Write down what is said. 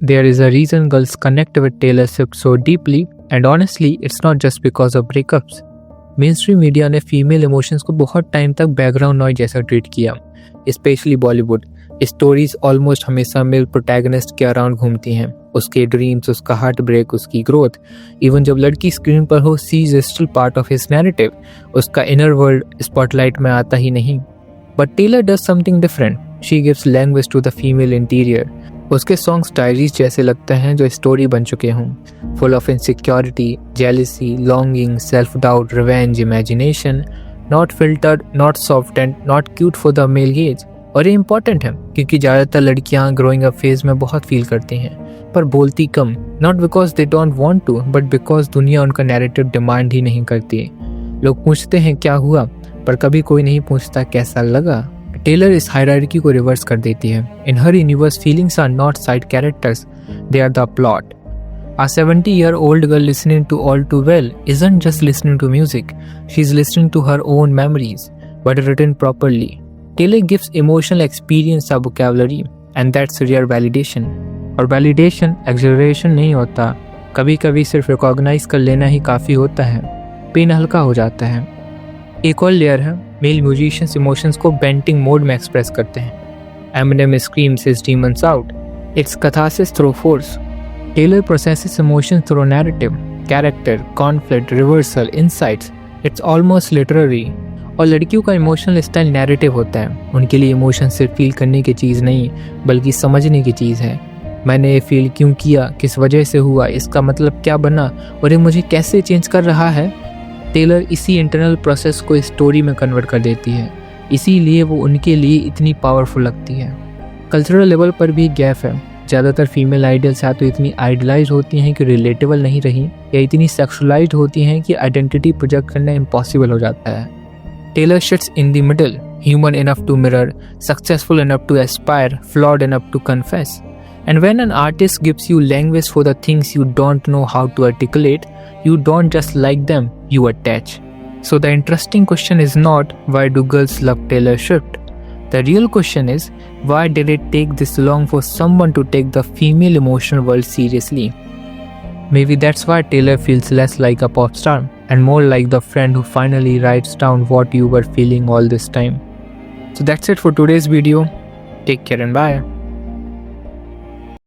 There is a reason girls connect with Taylor Swift so deeply, and honestly, it's not just because of breakups. Mainstream media ने female emotions को बहुत time तक background noise जैसा treat किया, specially Bollywood. Stories almost हमेशा male protagonist के around घूमती हैं, उसके ड्रीम्स, उसका हार्ट ब्रेक, उसकी ग्रोथ। इवन जब लड़की स्क्रीन पर हो, she is still part of his narrative, उसका इनर वर्ल्ड स्पॉटलाइट में आता ही नहीं। But Taylor does something different, she gives language to the female interior. उसके सॉन्ग्स डायरीज जैसे लगते हैं जो स्टोरी बन चुके हों, full of insecurity, jealousy, longing, self doubt, revenge, imagination, not filtered, not softened, not cute for the male gaze. और ये इंपॉर्टेंट है क्योंकि ज़्यादातर लड़कियां ग्रोइंग अप फेज में बहुत फील करती हैं पर बोलती कम, not because they don't want to but because दुनिया उनका नैरेटिव डिमांड ही नहीं करती। लोग पूछते हैं क्या हुआ, पर कभी कोई नहीं पूछता कैसा लगा। टेलर इस हायरार्की को रिवर्स कर देती है। In her universe feelings are not side characters, they are the plot. A 70-year-old girl listening to All Too Well isn't just listening to music, she's listening to her own memories, but written properly. Taylor gives emotional experience a vocabulary, and that's rare validation. और validation exaggeration नहीं होता, कभी कभी सिर्फ recognize कर लेना ही काफ़ी होता है, पेन हल्का हो जाता है। एक और लेयर है, मेल म्यूजिशियंस इमोशंस को बेंटिंग मोड में एक्सप्रेस करते हैं। Eminem screams his demons out. It's catharsis through force. Taylor processes emotions through narrative, character, conflict, reversal, insights. It's almost literary. और लड़कियों का इमोशनल स्टाइल नैरेटिव होता है। उनके लिए इमोशन सिर्फ फील करने की चीज़ नहीं बल्कि समझने की चीज़ है। मैंने ये फील क्यों किया, किस वजह से हुआ, इसका मतलब क्या बना और ये मुझे कैसे चेंज कर रहा है। टेलर इसी इंटरनल प्रोसेस को स्टोरी में कन्वर्ट कर देती है, इसीलिए वो उनके लिए इतनी पावरफुल लगती है। कल्चरल लेवल पर भी गैप है। ज़्यादातर फीमेल आइडल्स या तो इतनी आइडलाइज होती हैं कि रिलेटेबल नहीं रही, या इतनी सेक्सुअलाइज्ड होती हैं कि आइडेंटिटी प्रोजेक्ट करना इम्पॉसिबल हो जाता है। Taylor sits in the middle, human enough to mirror, successful enough to aspire, flawed enough to confess. And when an artist gives you language for the things you don't know how to articulate, you don't just like them, you attach. So the interesting question is not why do girls love Taylor Swift? The real question is why did it take this long for someone to take the female emotional world seriously? Maybe that's why Taylor feels less like a pop star and more like the friend who finally writes down what you were feeling all this time. So that's it for today's video. Take care and bye.